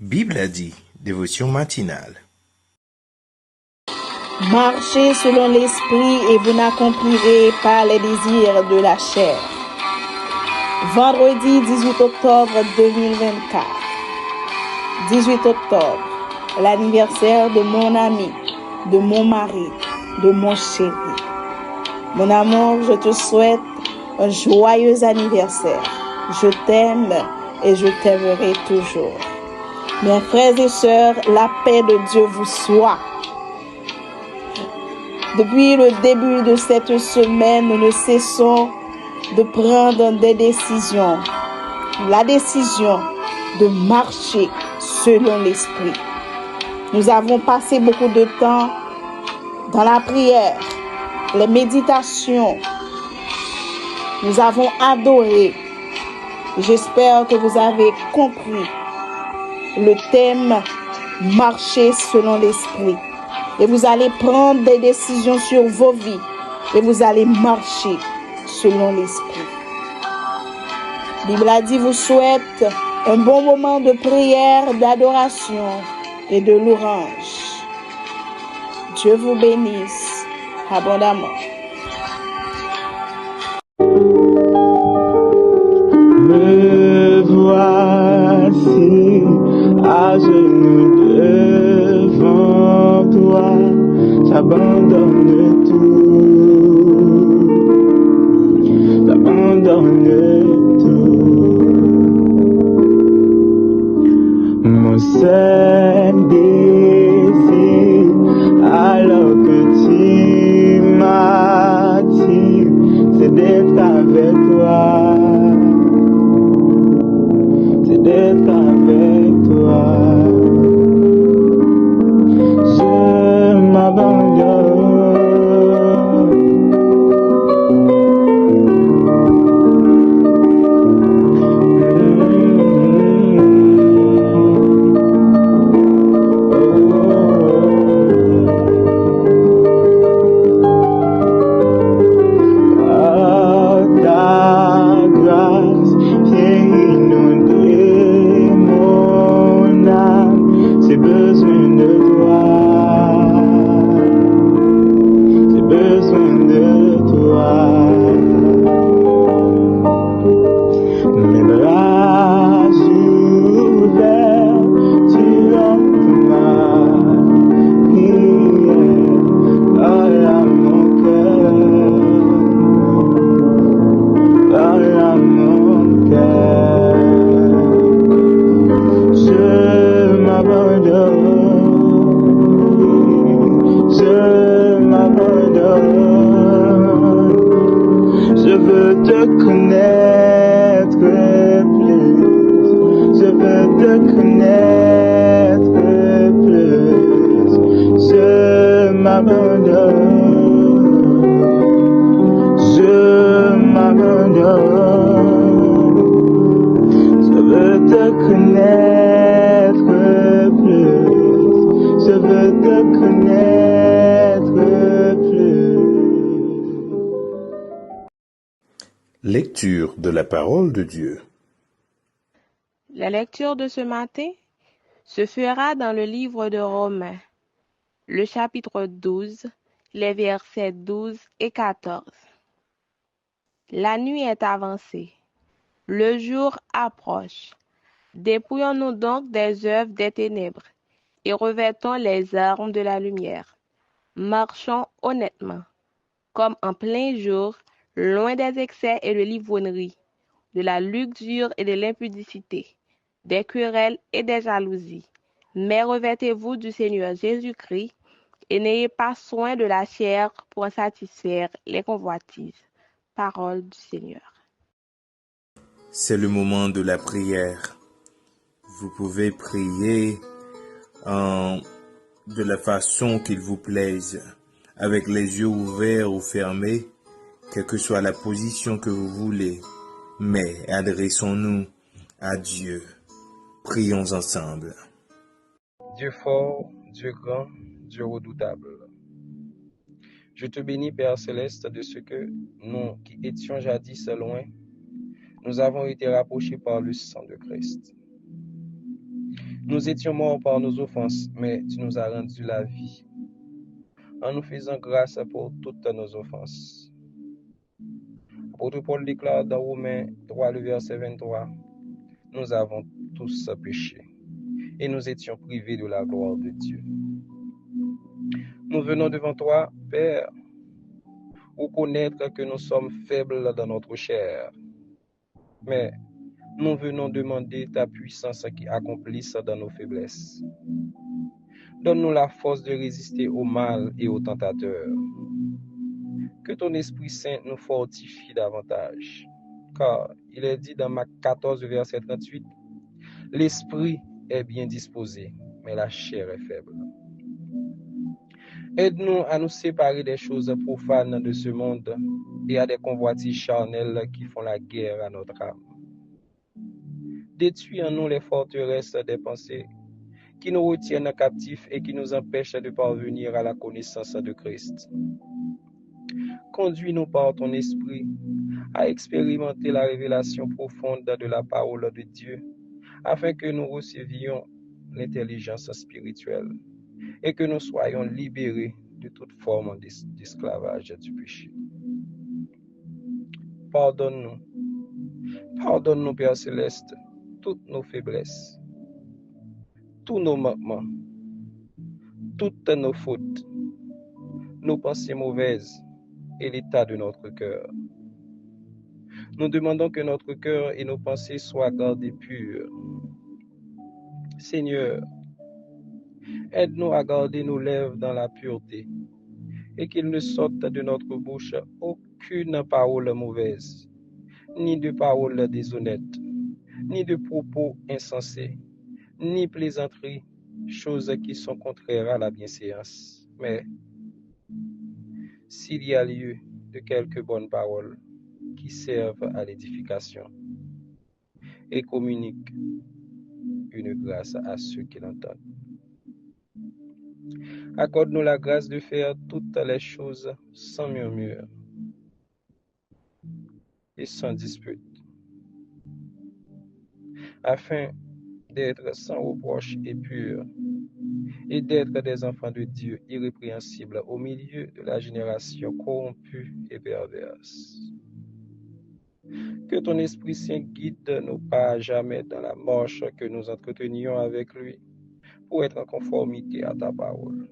Bible a dit, dévotion matinale. Marchez selon l'esprit et vous n'accomplirez pas les désirs de la chair. Vendredi 18 octobre 2024. 18 octobre, l'anniversaire de mon ami, de mon mari, de mon chéri. Mon amour, je te souhaite un joyeux anniversaire. Je t'aime et je t'aimerai toujours. Mes frères et sœurs, la paix de Dieu vous soit. Depuis le début de cette semaine, nous ne cessons de prendre des décisions. La décision de marcher selon l'esprit. Nous avons passé beaucoup de temps dans la prière, les méditations. Nous avons adoré. J'espère que vous avez compris le thème marcher selon l'esprit. Et vous allez prendre des décisions sur vos vies. Et vous allez marcher selon l'esprit. La Bible a dit, vous souhaite un bon moment de prière, d'adoration et de louange. Dieu vous bénisse abondamment. Me voici à genoux devant toi, j'abandonne tout, mon seul désir, alors que tu m'attires, c'est d'être avec toi. D'être avec toi, je m'abandonne. Par ta grâce, viens inonder mon âme, j'ai besoin de toi, j'ai besoin de toi. Mes bras ouverts, tu entends ma prière, parle à mon cœur, parle à mon cœur. Je m'abandonne, je veux te connaître plus, je veux te connaître plus, je m'abandonne, je veux te connaître plus, je veux te connaître plus. Lecture de la parole de Dieu. La lecture de ce matin se fera dans le livre de Romains, le chapitre 12, les versets 12 et 14. La nuit est avancée, le jour approche. Dépouillons-nous donc des œuvres des ténèbres et revêtons les armes de la lumière. Marchons honnêtement, comme en plein jour, loin des excès et de l'ivrognerie, de la luxure et de l'impudicité, des querelles et des jalousies. Mais revêtez-vous du Seigneur Jésus-Christ et n'ayez pas soin de la chair pour en satisfaire les convoitises. Parole du Seigneur. C'est le moment de la prière. Vous pouvez prier de la façon qu'il vous plaise, avec les yeux ouverts ou fermés, quelle que soit la position que vous voulez. Mais adressons-nous à Dieu. Prions ensemble. Dieu fort, Dieu grand, Dieu redoutable. Je te bénis, Père céleste, de ce que nous, qui étions jadis loin, nous avons été rapprochés par le sang de Christ. Nous étions morts par nos offenses, mais tu nous as rendu la vie en nous faisant grâce pour toutes nos offenses. L'apôtre Paul déclare dans Romains 3, le verset 23, nous avons tous péché et nous étions privés de la gloire de Dieu. Nous venons devant toi, Père, pour connaître que nous sommes faibles dans notre chair, mais nous venons demander ta puissance qui accomplisse dans nos faiblesses. Donne-nous la force de résister au mal et aux tentateurs. Que ton Esprit Saint nous fortifie davantage. Car il est dit dans Marc 14, verset 38, l'esprit est bien disposé, mais la chair est faible. Aide-nous à nous séparer des choses profanes de ce monde et à des convoitises charnelles qui font la guerre à notre âme. Détruis en nous les forteresses des pensées qui nous retiennent captifs et qui nous empêchent de parvenir à la connaissance de Christ. Conduis-nous par ton esprit à expérimenter la révélation profonde de la parole de Dieu, afin que nous recevions l'intelligence spirituelle et que nous soyons libérés de toute forme d'esclavage du péché. Pardonne-nous, Père Céleste, toutes nos faiblesses, tous nos manquements, toutes nos fautes, nos pensées mauvaises et l'état de notre cœur. Nous demandons que notre cœur et nos pensées soient gardés purs. Seigneur, aide-nous à garder nos lèvres dans la pureté et qu'il ne sorte de notre bouche aucune parole mauvaise, ni de parole déshonnête, ni de propos insensés, ni plaisanteries, choses qui sont contraires à la bienséance. Mais s'il y a lieu de quelques bonnes paroles qui servent à l'édification et communiquent une grâce à ceux qui l'entendent. Accorde-nous la grâce de faire toutes les choses sans murmure et sans dispute, afin d'être sans reproche et purs, et d'être des enfants de Dieu irrépréhensibles au milieu de la génération corrompue et perverse. Que ton Esprit Saint guide nos pas à jamais dans la marche que nous entretenions avec lui pour être en conformité à ta parole.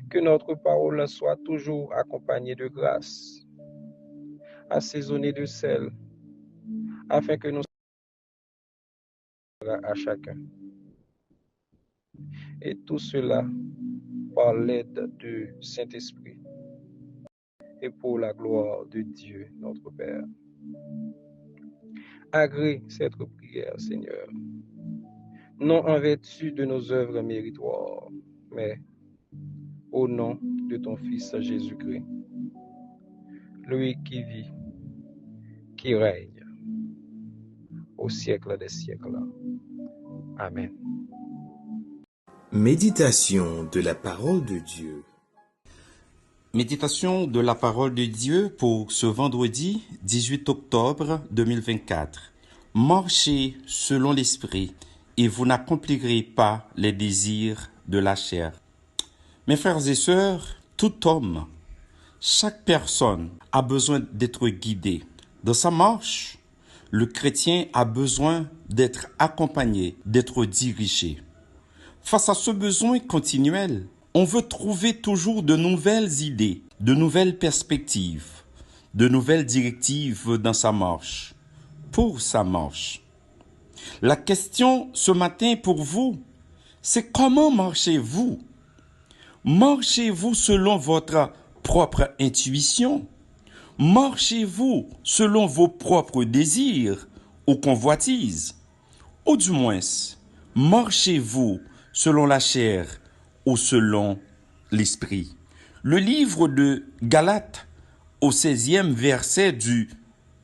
Que notre parole soit toujours accompagnée de grâce, assaisonnée de sel, afin que nous soyons à chacun. Et tout cela par l'aide du Saint-Esprit et pour la gloire de Dieu, notre Père. Agrée cette prière, Seigneur, non en vertu de nos œuvres méritoires, mais au nom de ton Fils Jésus-Christ, lui qui vit, qui règne au siècle des siècles. Amen. Méditation de la parole de Dieu. Méditation de la parole de Dieu pour ce vendredi 18 octobre 2024. Marchez selon l'esprit et vous n'accomplirez pas les désirs de la chair. Mes frères et sœurs, tout homme, chaque personne a besoin d'être guidé. Dans sa marche, le chrétien a besoin d'être accompagné, d'être dirigé. Face à ce besoin continuel, on veut trouver toujours de nouvelles idées, de nouvelles perspectives, de nouvelles directives dans sa marche, pour sa marche. La question ce matin pour vous, c'est comment marchez-vous? Marchez-vous selon votre propre intuition? Marchez-vous selon vos propres désirs ou convoitises? Ou du moins, marchez-vous selon la chair ou selon l'esprit? Le livre de Galates, au 16e verset du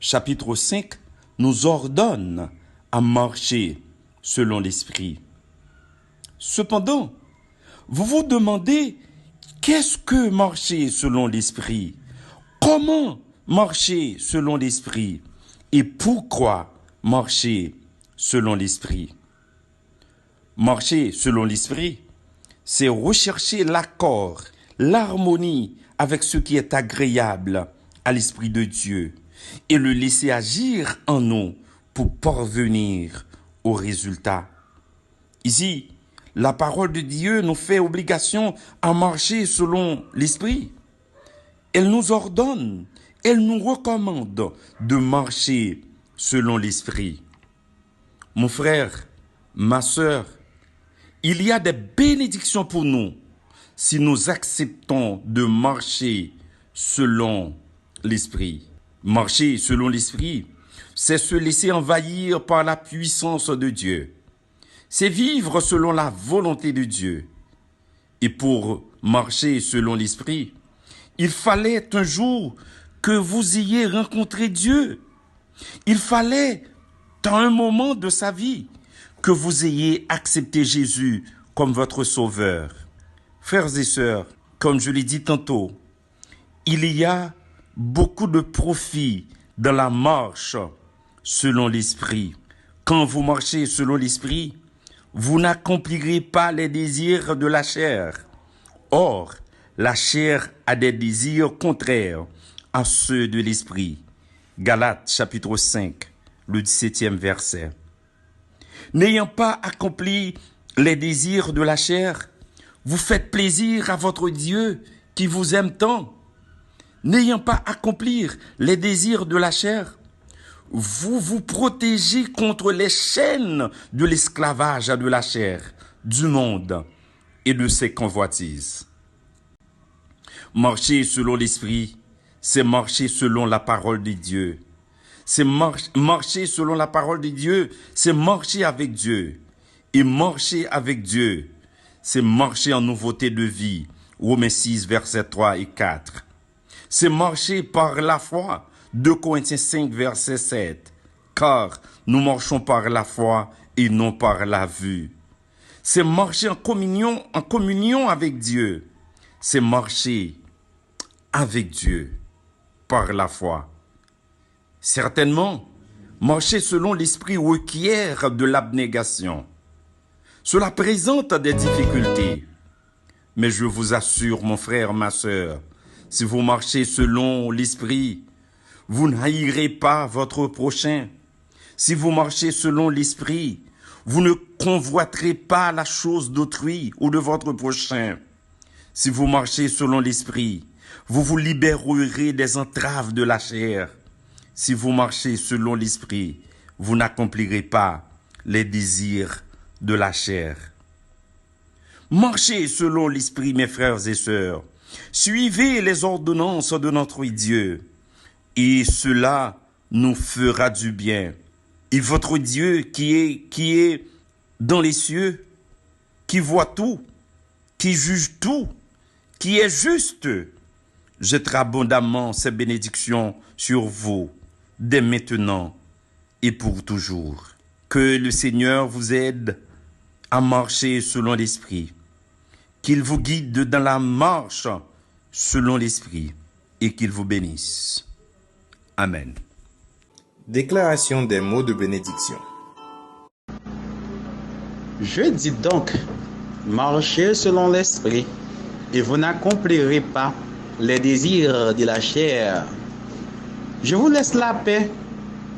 chapitre 5, nous ordonne à marcher selon l'esprit. Cependant, vous vous demandez, qu'est-ce que marcher selon l'esprit? Comment marcher selon l'esprit? Et pourquoi marcher selon l'esprit? Marcher selon l'esprit, c'est rechercher l'accord, l'harmonie avec ce qui est agréable à l'Esprit de Dieu et le laisser agir en nous pour parvenir au résultat. Ici, la parole de Dieu nous fait obligation à marcher selon l'Esprit. Elle nous ordonne, elle nous recommande de marcher selon l'Esprit. Mon frère, ma sœur, il y a des bénédictions pour nous si nous acceptons de marcher selon l'Esprit. Marcher selon l'Esprit, c'est se laisser envahir par la puissance de Dieu. C'est vivre selon la volonté de Dieu. Et pour marcher selon l'Esprit, il fallait un jour que vous ayez rencontré Dieu. Il fallait, dans un moment de sa vie, que vous ayez accepté Jésus comme votre sauveur. Frères et sœurs, comme je l'ai dit tantôt, il y a beaucoup de profit dans la marche selon l'Esprit. Quand vous marchez selon l'Esprit, vous n'accomplirez pas les désirs de la chair. Or, la chair a des désirs contraires à ceux de l'Esprit. Galates chapitre 5, le 17e verset. N'ayant pas accompli les désirs de la chair, vous faites plaisir à votre Dieu qui vous aime tant. N'ayant pas accompli les désirs de la chair, vous vous protégez contre les chaînes de l'esclavage de la chair, du monde et de ses convoitises. Marcher selon l'Esprit, c'est marcher selon la parole de Dieu. C'est marcher selon la parole de Dieu, c'est marcher avec Dieu. Et marcher avec Dieu, c'est marcher en nouveauté de vie. Romains 6, versets 3 et 4. C'est marcher par la foi. 2 Corinthiens 5, verset 7. Car nous marchons par la foi et non par la vue. C'est marcher en communion avec Dieu. C'est marcher avec Dieu par la foi. Certainement, marcher selon l'Esprit requiert de l'abnégation. Cela présente des difficultés. Mais je vous assure, mon frère, ma sœur, si vous marchez selon l'Esprit, vous n'haïrez pas votre prochain. Si vous marchez selon l'Esprit, vous ne convoiterez pas la chose d'autrui ou de votre prochain. Si vous marchez selon l'Esprit, vous vous libérerez des entraves de la chair. Si vous marchez selon l'Esprit, vous n'accomplirez pas les désirs de la chair. Marchez selon l'Esprit, mes frères et sœurs. Suivez les ordonnances de notre Dieu, et cela nous fera du bien. Et votre Dieu qui est dans les cieux, qui voit tout, qui juge tout, qui est juste, jettera abondamment ses bénédictions sur vous, dès maintenant et pour toujours. Que le Seigneur vous aide à marcher selon l'Esprit, qu'il vous guide dans la marche selon l'Esprit et qu'il vous bénisse. Amen. Déclaration des mots de bénédiction. Je dis donc, marchez selon l'Esprit, et vous n'accomplirez pas les désirs de la chair. Je vous laisse la paix,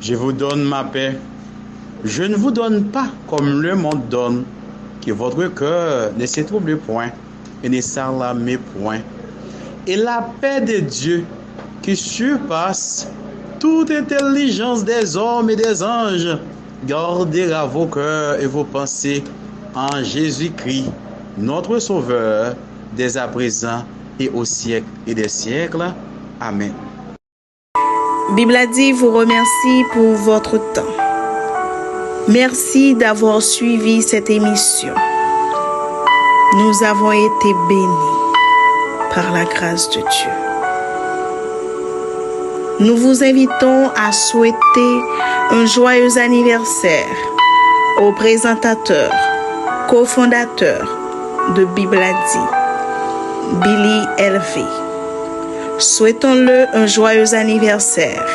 je vous donne ma paix. Je ne vous donne pas comme le monde donne, que votre cœur ne se trouble point et ne s'alarme point. Et la paix de Dieu, qui surpasse toute intelligence des hommes et des anges, gardera vos cœurs et vos pensées en Jésus-Christ, notre Sauveur, dès à présent et au siècle et des siècles. Amen. Bible a dit vous remercie pour votre temps. Merci d'avoir suivi cette émission. Nous avons été bénis par la grâce de Dieu. Nous vous invitons à souhaiter un joyeux anniversaire au présentateur, cofondateur de Bible a dit, Billy L.V. Souhaitons-le un joyeux anniversaire.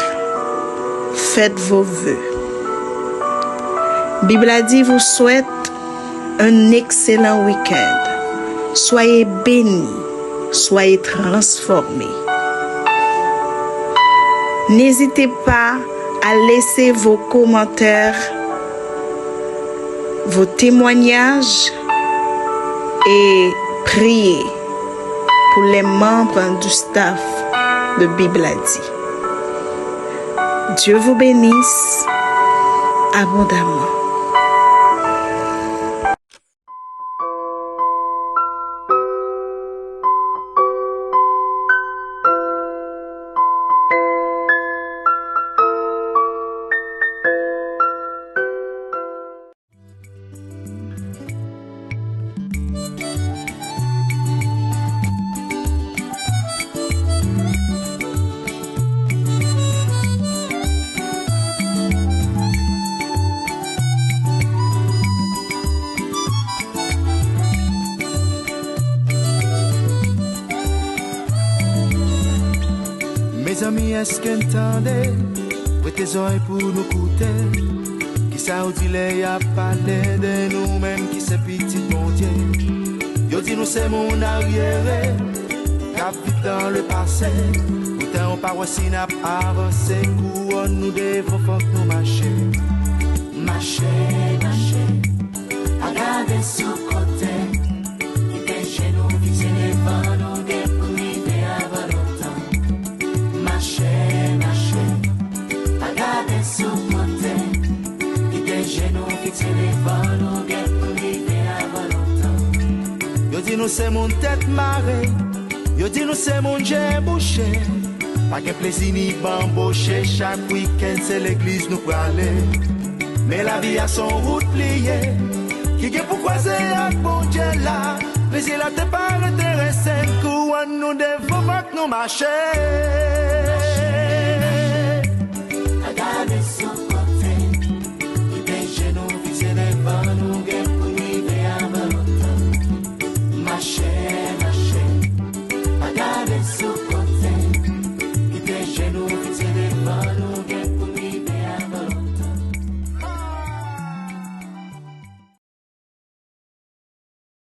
Faites vos vœux. Bible a dit vous souhaite un excellent week-end. Soyez bénis, soyez transformés. N'hésitez pas à laisser vos commentaires, vos témoignages et prier pour les membres du staff de Bible a dit. Dieu vous bénisse abondamment. Mes amis, est-ce que entendez? Prêtez tes oreilles pour nous écouter. Qui ça ou dit les a parlé de nous-mêmes qui c'est petit bon Dieu. Yo dit nous c'est mon arrière, cap vite dans le passé. Pourtant on pas si n'a avancé, couronne nous devons faut que nous marcher. Marcher, regardez sous côté. Qui fait chez nous, fixer les vents, nous dépouiller avant longtemps. Marcher, regardez sous côté. Qui fait chez nous, fixer les vents, nous dépouiller avant longtemps. Yo dit nous c'est mon tête marée. Yo dit nous c'est mon j'ai bouché. Pas que plaisir ni bamboché. Chaque week-end c'est l'église nous pour aller. Mais la vie a son route liée. Qui est pour croiser avec bon Dieu là. Plaisir là t'es pas intéressé. Couronne nous devons nous marcher.